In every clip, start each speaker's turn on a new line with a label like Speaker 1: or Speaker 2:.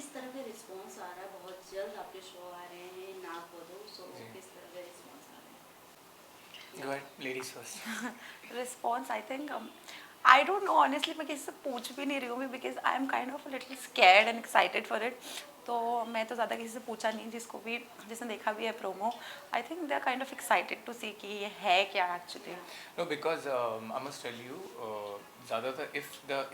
Speaker 1: किस तरह का रिस्पांस आ रहा है? बहुत जल्द आपके शो आ रहे हैं नाग वधु, सो
Speaker 2: जी
Speaker 1: किस तरह का रिस्पांस आ रहा है?
Speaker 2: Go ahead ladies first
Speaker 3: response I think I don't know honestly, मैं किसी से पूछ भी नहीं रही हूँ because I am kind of little scared and excited for it. तो मैं तो ज़्यादा किसी से पूछा नहीं, जिसने देखा भी है promo. I think they are kind of excited to see कि ये है क्या actually.
Speaker 2: No, because I must tell you, ज़्यादातर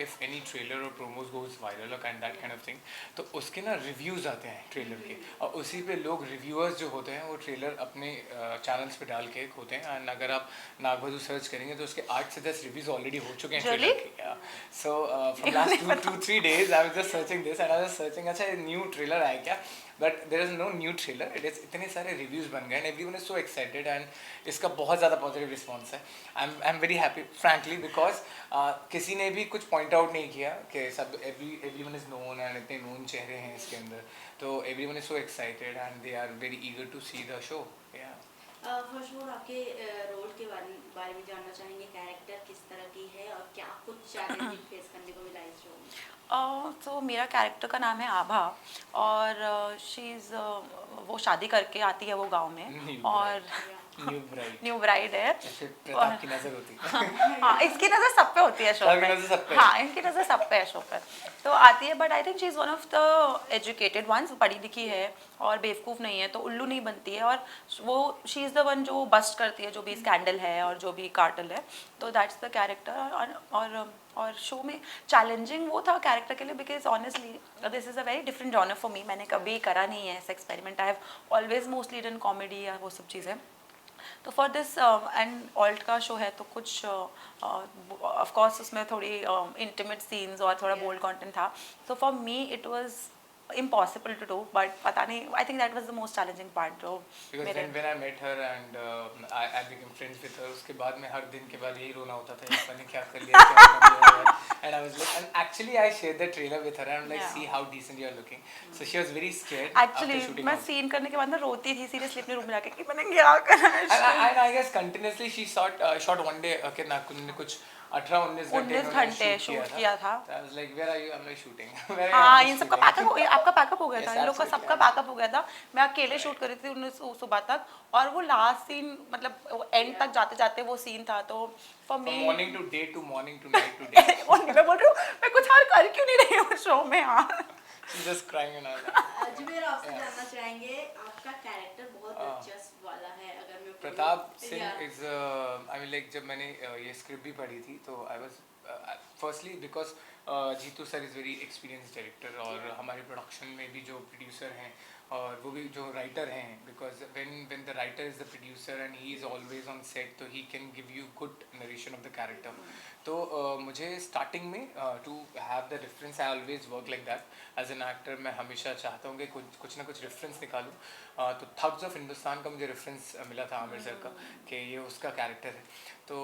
Speaker 2: if any trailer or promos goes viral or that kind of thing, तो उसके ना रिव्यूज़ आते हैं ट्रेलर के, और उसी पे लोग रिव्यूअर्स जो होते हैं वो ट्रेलर अपने चैनल्स पे डाल के होते हैं. एंड अगर आप नागवधु सर्च करेंगे तो उसके 8 से 10 रिव्यूज़ ऑलरेडी हो चुके हैं
Speaker 3: Really?
Speaker 2: ट्रेलर के. So from last 2-3 days I was just searching this and I was searching अच्छा न्यू ट्रेलर आया क्या, but there is no new trailer. It is इतने सारे रिव्यूज़ बन गए and everyone is so excited and इसका बहुत ज़्यादा पॉजिटिव रिस्पॉन्स है. I am very happy frankly because किसी ने भी कुछ पॉइंट आउट नहीं किया कि सब एवरीवन इज़ नोन एंड इतने नोन चेहरे हैं इसके अंदर. तो everyone is so excited and they are very eager to see the show.
Speaker 1: First of all आपके रोल के बारे में जानना चाहेंगे. कैरेक्टर किस तरह की है और क्या कुछ चैलेंज फेस करने को मिला इस शो में?
Speaker 3: तो मेरा कैरेक्टर का नाम है आभा, और शी इज़ वो शादी करके आती है वो गांव में, और न्यू ब्राइड है.
Speaker 2: प्रताप की नजर होती है.
Speaker 3: हाँ, इसकी नज़र सब पे होती है शो पे. हाँ, इनकी नज़र सब पे है शो पे. तो आती है, but I think she is one of the educated ones. पढ़ी लिखी है और बेवकूफ़ नहीं है, तो उल्लू नहीं बनती है. और वो शी इज़ द वन जो बस्ट करती है जो भी स्कैंडल है और जो भी कार्टल है. तो दैट्स द कैरेक्टर. और शो में चैलेंजिंग वो था कैरेक्टर के लिए because honestly this is a very different genre for me. मैंने कभी करा नहीं है ऐसा experiment. I have always mostly done comedy या वो सब चीज़ें. तो फॉर दिस एंड ऑल्ट का शो है तो कुछ ऑफ कोर्स उसमें थोड़ी इंटीमेट सीन्स और थोड़ा बोल्ड कंटेंट था. So for me it was impossible to do, but पता नहीं, I think that was the most challenging part. जो
Speaker 2: because when I met her and I became friends with her, उसके बाद में हर दिन के बाद यही रोना होता था, मैंने क्या कर लिया, क्या कर लिया. And I was like, and actually I shared the trailer with her and I'm like, see how decent you are looking. So she was very scared
Speaker 3: actually
Speaker 2: after shooting.
Speaker 3: मैं सीन करने के बाद ना रोती थी सीरियसली अपने room में जाके कि मैंने क्या करा है.
Speaker 2: And I guess continuously she shot one day कि ना कुछ 18-19 घंटे
Speaker 3: शूट किया था.
Speaker 2: I was like, where are you? I'm like shooting.
Speaker 3: हाँ, इन सबका पैकअप, आपका पैकअप हो गया था, इन लोग का सबका पैकअप हो गया था. मैं अकेले शूट कर रही थी 19 सुबह तक, और वो लास्ट सीन मतलब एंड तक जाते जाते वो सीन था. तो for me
Speaker 2: morning to day to morning to night to day.
Speaker 3: मैं बोल रही हूँ मैं कुछ और कर क्यों नहीं रही हूँ शो में यार.
Speaker 2: Just crying and all.
Speaker 1: Zuber, आपसे जानना चाहेंगे, आपका कैरेक्टर बहुत दिलचस्प वाला है. अगर मैं
Speaker 2: Pratap Singh is I mean like जब मैंने ये स्क्रिप्ट भी पढ़ी थी तो I was firstly because Jitu sir is very experience director, और हमारे प्रोडक्शन में भी जो प्रोड्यूसर हैं और वो भी जो राइटर हैं, because when the writer is the producer and he is always on set, तो he can give you good narration of the character. तो मुझे स्टार्टिंग में to have the reference, I always work like that as an actor. मैं हमेशा चाहता हूँ कि कुछ ना कुछ रेफरेंस निकालूं. तो थग्स ऑफ हिंदुस्तान का मुझे रेफरेंस मिला था आमिर सर का कि ये उसका कैरेक्टर है. तो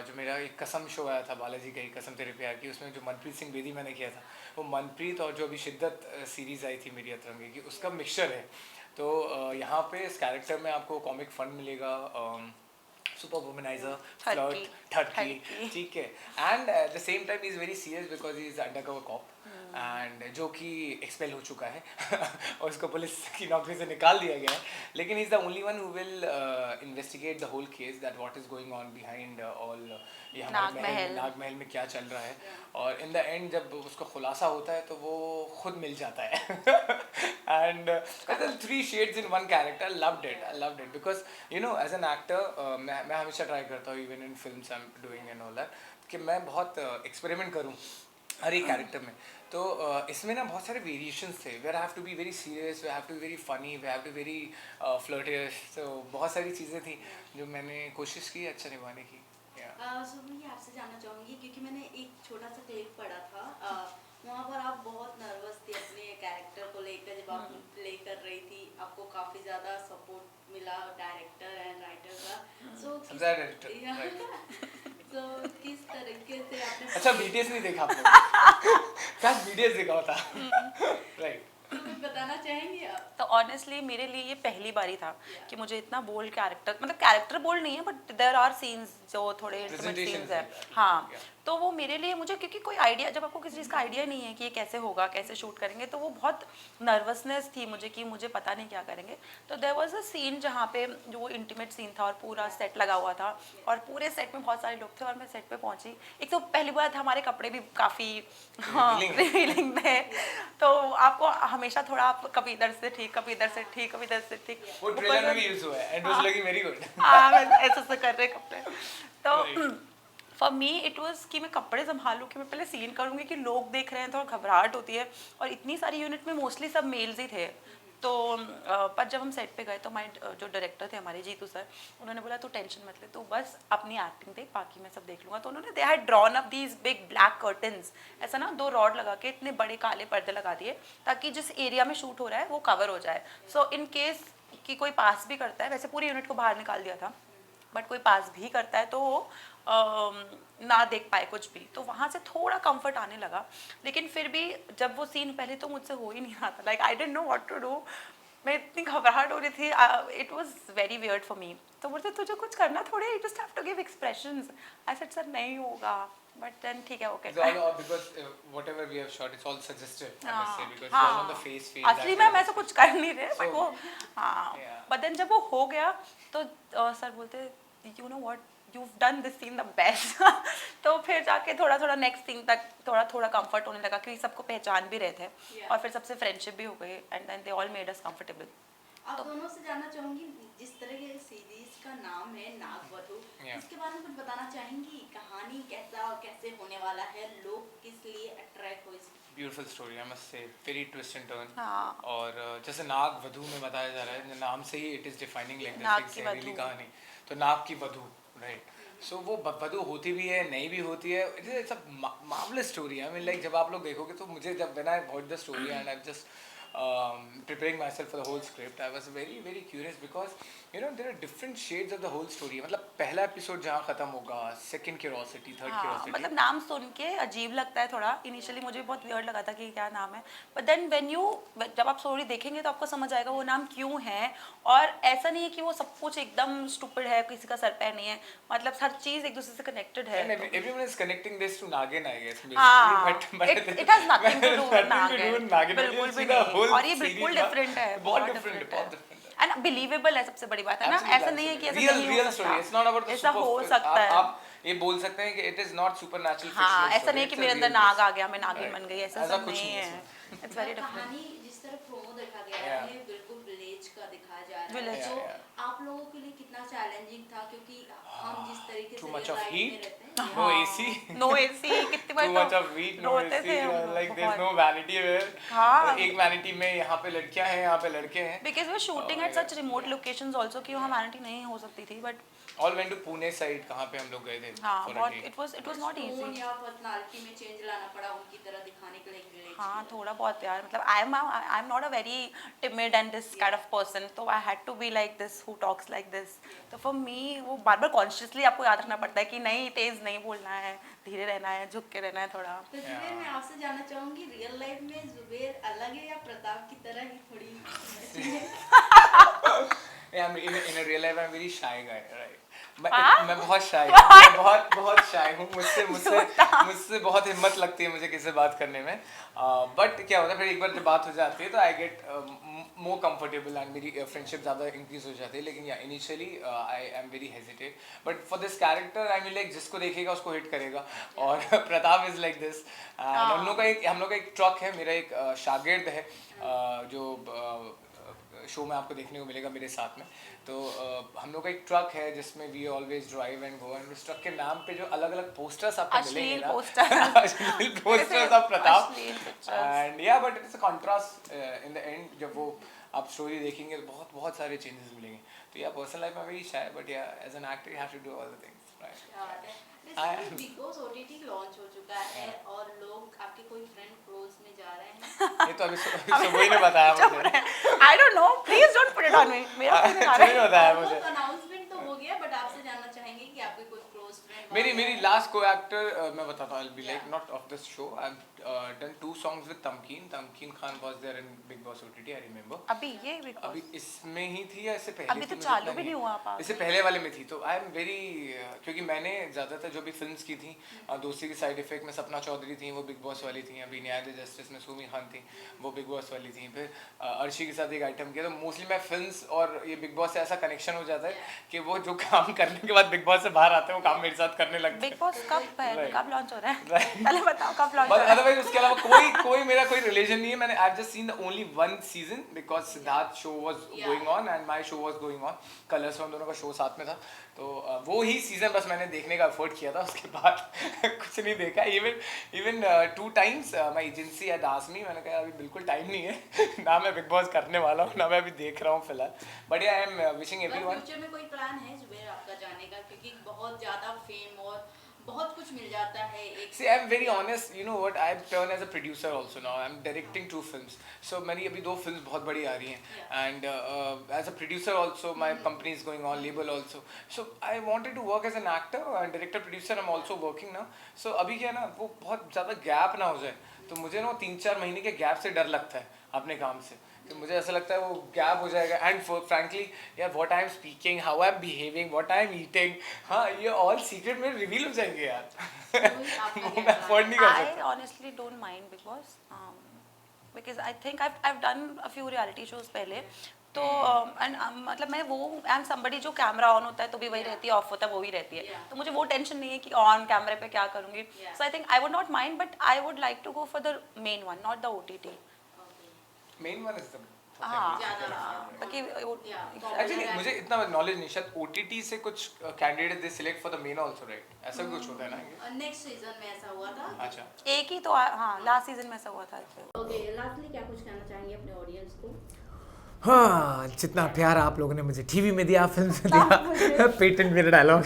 Speaker 2: जो मेरा एक कसम शो आया था बालाजी का, एक कसम तेरे प्यार की, उसमें जो मनप्रीत सिंह बेदी मैंने किया था, वो मनप्रीत और जो अभी शिद्दत सीरीज़ आई थी मेरी अतरंगे की, उसका मिक्सचर है. तो यहाँ पे इस कैरेक्टर में आपको कॉमिक फन मिलेगा, सुपर वुमनाइजर, फ्लर्ट, ठरकी, ठीक है. And at the same time is very serious because he is undercover cop and जो कि एक्सपेल हो चुका है और उसको पुलिस की नौकरी से निकाल दिया गया है. लेकिन he is the only one who will investigate the whole case that what is going on behind all, ये हमारे नाग महल में क्या चल रहा है. और इन द एंड जब उसको खुलासा होता है तो वो खुद मिल जाता है. And 3 shades in one character. I loved it because you know as an actor मैं हमेशा ट्राई करता हूँ even in films I'm doing and all that कि मैं बहुत एक्सपेरिमेंट करूँ हर एक कैरेक्टर में. तो इसमें ना बहुत सारे वेरिएशंस थे. We're have to be very serious, we have to be very funny, we have to very flirtatious. तो बहुत सारी चीज़ें थी जो मैंने कोशिश की अच्छा निभाने की.
Speaker 1: सो मैं ये आपसे जानना चाहूँगी क्योंकि मैंने एक छोटा सा क्लिप पढ़ा था, वहाँ पर आप बहुत नर्वस थी अपने कैरेक्टर को लेकर. जब आप प्ले कर रही थी आपको काफ़ी ज़्यादा सपोर्ट मिला डायरेक्टर एंड राइटर का. सो किस तरीके से आपने
Speaker 2: अच्छा BTS नहीं देखा आपने? काश BTS देखा होता. राइट.
Speaker 1: तो कुछ बताना चाहेंगे आप?
Speaker 3: तो ऑनेस्टली मेरे लिए ये पहली बारी था कि मुझे इतना बोल्ड कैरेक्टर, मतलब कैरेक्टर बोल्ड नहीं है बट देयर आर सीन्स जो थोड़े इंटीमेट सीन्स है. हाँ, तो वो मेरे लिए मुझे क्योंकि कोई आइडिया, जब आपको किसी चीज़ का आइडिया नहीं है कि ये कैसे होगा, कैसे शूट करेंगे, तो वो बहुत नर्वसनेस थी मुझे कि मुझे पता नहीं क्या करेंगे। तो देयर वाज अ सीन जहाँ पे जो वो इंटीमेट सीन था और पूरा सेट लगा हुआ था और पूरे सेट में बहुत सारे लोग थे और मैं सेट पे पहुंची। एक तो पहली बात हमारे कपड़े भी काफ़ी रिवीलिंग थे, तो आपको हमेशा थोड़ा आप कभी इधर से ठीक, कभी इधर से ठीक, कभी इधर से ठीक।
Speaker 2: वो ट्रेलर में भी यूज हुआ है, it was looking very good.
Speaker 3: हाँ, मैं ऐसे कर रहे कपड़े। तो फॉर मी इट वाज कि मैं कपड़े संभालूं, कि मैं पहले सीन करूंगी कि लोग देख रहे हैं तो घबराहट होती है, और इतनी सारी यूनिट में मोस्टली सब मेल्स ही थे। तो पर जब हम सेट पे गए तो हमारे जो डायरेक्टर थे हमारे जीतू सर, उन्होंने बोला तू टेंशन मत ले, तू बस अपनी एक्टिंग देख, बाकी मैं सब देख लूँगा। तो उन्होंने they had drawn up these big black curtains, ऐसा ना 2 रॉड लगा के इतने बड़े काले पर्दे लगा दिए ताकि जिस एरिया में शूट हो रहा है वो कवर हो जाए। सो इन केस कि कोई पास भी करता है, वैसे पूरी यूनिट को बाहर निकाल दिया था, बट कोई पास भी करता है तो वो ना देख पाए कुछ भी, तो वहाँ से थोड़ा कंफर्ट आने लगा। लेकिन फिर भी जब वो सीन पहले तो मुझसे हो ही नहीं रहा था, like I didn't know what to do, मैं इतनी घबराहट हो रही थी, it was very weird for me. तो बोलते तुझे कुछ करना थोड़े, you just have to give expressions. I said sir नहीं होगा, बट देन ठीक है, okay.
Speaker 2: It's all because whatever we have shot, it's all suggestive, I must say, because it's all on the face.
Speaker 3: असली में हम ऐसा कुछ कर नहीं रहे, बट वो हाँ,
Speaker 2: yeah.
Speaker 3: बट देन जब वो हो गया तो सर बोलते you know what, you've done this scene the best। तो फिर जाके थोड़ा थोड़ा नेक्स्ट सीन तक थोड़ा थोड़ा कंफर्ट होने लगा, क्योंकि सबको पहचान भी रहे थे, और फिर सबसे फ्रेंडशिप भी हो गई, and then they all made us comfortable.
Speaker 1: आप दोनों से जानना चाहूंगी, जिस तरह के सीरीज का नाम है नागवधु, इसके बारे में कुछ बताना चाहेंगी? कहानी कैसा और कैसे होने वाला है, लोग किस लिए अट्रैक्ट हो इस?
Speaker 2: ब्यूटीफुल स्टोरी, आई मस्ट से, वेरी ट्विस्ट एंड टर्न।
Speaker 3: हाँ।
Speaker 2: और जैसे नाग वधु में बताया जा रहा है, नाम से ही इट इज डिफाइनिंग लाइक
Speaker 3: नाग
Speaker 2: दिस
Speaker 3: की
Speaker 2: जहरीली
Speaker 3: वधु।
Speaker 2: कहानी। तो नाग की वधु, राइट। सो वो वधु होती भी है, नहीं भी होती है, it's a marvellous story. I mean like जब आप लोग देखोगे तो मुझे जब when I watch the story and I just preparing myself for the whole script, I was very very curious because you know there are different shades of the whole story। मतलब पहला episode जहाँ खत्म होगा, second curiosity, third curiosity,
Speaker 3: मतलब नाम सुन के अजीब लगता है थोड़ा, इनिशियली मुझे बहुत वियर्ड लगा था कि क्या नाम है, बट देन व्हेन यू, जब आप स्टोरी देखेंगे तो आपको समझ आएगा वो नाम क्यों है। और ऐसा नहीं है कि वो सब कुछ एकदम स्टूपिड है, किसी का सर पैर नहीं है, मतलब हर चीज एक दूसरे से कनेक्टेड है।
Speaker 2: and everyone is connecting this to Nagin, I guess,
Speaker 3: हाँ,
Speaker 2: basically,
Speaker 3: it has nothing to do with Nagin, बिल्कुल भी नहीं, और ये
Speaker 2: series
Speaker 3: बिल्कुल
Speaker 2: ना,
Speaker 3: डिफरेंट है,
Speaker 2: बहुत different है।
Speaker 3: एंड बिलीवेबल है, सबसे बड़ी बात है ना, ऐसा नहीं है कि ऐसा
Speaker 2: real
Speaker 3: नहीं
Speaker 2: real
Speaker 3: हो
Speaker 2: story,
Speaker 3: सकता,
Speaker 2: it's not about the
Speaker 3: ऐसा हो सकता है।
Speaker 2: आप ये बोल सकते हैं कि it is not supernatural
Speaker 3: हाँ,
Speaker 2: fictional
Speaker 3: ऐसा
Speaker 2: story,
Speaker 3: नहीं कि
Speaker 2: it's a
Speaker 3: मेरे अंदर
Speaker 2: real
Speaker 3: नाग
Speaker 2: case।
Speaker 3: आ गया, मैं नागिन बन गई, ऐसा सब
Speaker 2: कुछ
Speaker 3: नहीं है,
Speaker 2: है।
Speaker 3: It's very different.
Speaker 1: कहानी जिस तरह प्रोमो देखा गया
Speaker 2: Yeah.
Speaker 1: है बिल्कुल विलेज का दिखाया जा रहा
Speaker 3: Village.
Speaker 1: है, तो
Speaker 2: Yeah.
Speaker 1: आप लोगों के लिए कितना चैलेंजिंग था, क्योंकि हम जिस तरीके
Speaker 2: Too
Speaker 1: से
Speaker 2: much
Speaker 1: real
Speaker 2: of
Speaker 1: life
Speaker 2: heat,
Speaker 1: में रहते हैं,
Speaker 2: no AC,
Speaker 3: नो एसी, कितनी बार
Speaker 2: too much of heat, no
Speaker 3: रोते
Speaker 2: AC,
Speaker 3: थे हम लोग
Speaker 2: like there's
Speaker 3: बहुत।
Speaker 2: no vanity where
Speaker 3: हाँ।
Speaker 2: एक vanity में यहाँ पे लड़कियाँ हैं, यहाँ पे लड़के हैं।
Speaker 3: Because we shooting at such remote locations also कि वहाँ वैनिटी नहीं हो सकती थी, but
Speaker 2: All went to Pune side, कहाँ पे हम लोग गए थे
Speaker 3: हाँ,
Speaker 2: for a
Speaker 3: बहुत
Speaker 2: day।
Speaker 3: It was not
Speaker 1: tone
Speaker 3: easy.
Speaker 1: या पर्सनालिटी में चेंज लाना पड़ा उनकी तरह दिखाने के लिए विलेज
Speaker 3: हाँ, थोड़ा बहुत यार, मतलब I am not a very timid and this kind of person, तो I had to be like this who talks like this. तो फॉर मी वो बार बार कॉन्शियसली आपको याद रखना पड़ता है कि नहीं, तेज नहीं बोलना है, धीरे रहना है, झुक के रहना है थोड़ा।
Speaker 1: तो जुबेर, मैं आपसे जानना चाहूंगी, रियल लाइफ में जुबेर अलग है या प्रताप की तरह ही थोड़ी?
Speaker 2: Yeah, in a real life I'm very shy guy, right? मैं बहुत shy हूँ, मैं बहुत shy हूँ, मुझसे बहुत हिम्मत लगती है मुझे किसी से बात करने में, बट क्या होता है फिर एक बार जब बात हो जाती है तो I get more comfortable and मेरी फ्रेंडशिप ज़्यादा इंक्रीज हो जाती है। लेकिन या initially I am very hesitate, but for this character I mean like जिसको देखेगा उसको हिट करेगा, और प्रताप इज लाइक दिस। हम लोग का एक ट्रक है, मेरा एक शागिर्द है जो शो में आपको देखने को मिलेगा मेरे साथ में। तो हम लोग का एक ट्रक है जिसमें we always drive and go, and उस ट्रक के नाम पे जो अलग अलग पोस्टर्स आपको मिलेंगे ना, अश्लील पोस्टर्स ऑफ प्रताप, एंड या but it's a contrast in the end. जब वो आप स्टोरी देखेंगे तो बहुत सारे चेंजेस मिलेंगे। तो या पर्सनल लाइफ में very shy, but yeah as an actor you have to do all the things, right.
Speaker 1: Bigg Boss OTT launch हो चुका है और लोग आपके कोई फ्रेंड क्लोज में जा रहे हैं?
Speaker 2: ये तो अभी सुबह ने बताया मुझे।
Speaker 3: I don't know, please don't put it on me, मेरा कोई नहीं आ रहा है।
Speaker 2: बताया मुझे।
Speaker 1: अनाउंसमेंट तो हो गया, बट आपसे जानना चाहेंगे कि आपके कोई क्लोज फ्रेंड
Speaker 2: मेरी लास्ट को एक्टर मैं बताता हूँ, I'll be like not of this show. I've done 2 songs with Tamkeen Khan was there in Big Boss OTT, I remember.
Speaker 3: अभी ये
Speaker 2: अभी इसमें ही थी या इससे पहले
Speaker 3: अभी
Speaker 2: थी,
Speaker 3: तो
Speaker 2: मुझे
Speaker 3: चालू
Speaker 2: पता
Speaker 3: भी नहीं हुआ पास
Speaker 2: इससे पहले वाले में थी। तो आई एम वेरी, क्योंकि मैंने ज़्यादातर जो भी फिल्म्स की थी, दोस्ती की साइड इफेक्ट में सपना चौधरी थी, वो बिग बॉस वाली थी। अभी न्याय दे जस्टिस में सुमी खान थी, वो बिग बॉस वाली थी। फिर अर्शी के साथ एक आइटम किया। तो मोस्टली मैं फिल्म्स और ये बिग बॉस से ऐसा कनेक्शन हो जाता है कि वो जो काम करने के बाद बिग बॉस से बाहर आते हैं वो काम मेरे साथ करने लगते हैं।
Speaker 3: बिग बॉस कब है,
Speaker 2: Right.
Speaker 3: कब लॉन्च हो रहा है? पहले बताओ कब लॉन्च हो
Speaker 2: बट
Speaker 3: रहा है?
Speaker 2: अदरवाइज उसके अलावा कोई मेरा कोई रिलेशन नहीं है। मैंने I just seen the only 1 season because Siddharth show was going on and my show was going on. Colours में हम दोनों का शो साथ में था, तो वो ही सीजन बस मैंने देखने का एफर्ट किया था। उसके बाद कुछ नहीं देखा। Even 2 times my agency had asked me, मैंने कहा अभी बिल्कुल टाइम नहीं है ना, मैं बिग बॉस करने वाला हूँ ना मैं अभी देख रहा हूँ फिलहाल। But I am wishing everyone.
Speaker 1: Future में कोई प्लान है जुबेर आपका जाने का, क्योंकि बहुत ज्यादा फेम और बहुत कुछ मिल जाता है एक।
Speaker 2: See, I'm very honest. You know what? I've turned as a producer also now. I'm directing 2 films. So मेरी अभी 2 films बहुत बड़ी आ रही हैं. And as a producer also, my company is going on, label also. So I wanted to work as an actor and director producer. I'm also working now. So अभी क्या है ना, वो बहुत ज़्यादा गैप ना हो जाए। तो मुझे ना 3-4 महीने के गैप से डर लगता है अपने काम से। तो मुझे ऐसा लगता है वो गैप हो जाएगा। एंड फ्रैंकली यार, what I am speaking, how I am behaving, what I am eating, हाँ ये ऑल सीक्रेट में रिवील हो जाएंगे यार। वो मैं अफोर्ड नहीं कर
Speaker 3: I
Speaker 2: सकता।
Speaker 3: honestly don't mind Big Boss because I think I've done a few reality shows पहले। तो and मतलब मैं वो I'm somebody जो कैमरा ऑन होता है तो भी वही रहती है, ऑफ होता है वो भी रहती है। तो मुझे वो टेंशन नहीं है कि ऑन कैमरे पे क्या करूँगी। So I think I would not mind, but I would like to go for the main one, not the OTT.
Speaker 2: Main one is the
Speaker 3: हाँ,
Speaker 1: ज्यादा
Speaker 2: एक्चुअली मुझे इतना नॉलेज नहीं, शायद ओटीटी से कुछ candidate they select for the main also, right? ऐसा भी कुछ होता है ना?
Speaker 1: नेक्स्ट सीजन में ऐसा हुआ था।
Speaker 2: अच्छा,
Speaker 3: एक ही तो हाँ लास्ट सीजन में ऐसा हुआ था।
Speaker 1: ओके, लास्टली क्या कुछ कहना चाहेंगे अपने ऑडियंस को?
Speaker 4: हाँ, जितना प्यार आप लोगों ने मुझे टीवी में दिया, फिल्म में दिया, पेटेंट मेरा डायलॉग।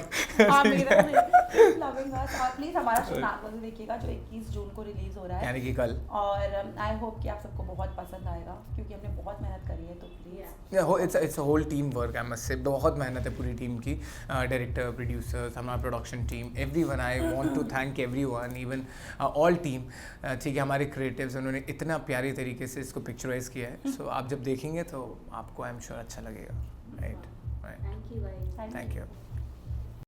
Speaker 3: प्लीज हमारा शो नागमल देखिएगा जो 21 जून को रिलीज हो रहा है,
Speaker 4: यानी कि कल।
Speaker 3: और आई होप कि आप सबको बहुत पसंद आएगा क्योंकि हमने बहुत मेहनत करी है। तो please
Speaker 4: it's a whole team work, I must say. बहुत मेहनत है पूरी टीम की, डायरेक्टर, प्रोड्यूसर्स, हमारा production team, everyone. I want to thank everyone, even all team. ठीक है, हमारे क्रिएटिव्स, उन्होंने इतना प्यारी तरीके से इसको पिक्चराइज किया है। सो आप जब देखेंगे तो आपको आई एम श्योर अच्छा लगेगा, राइट?
Speaker 1: थैंक यू भाई।
Speaker 4: Thank you.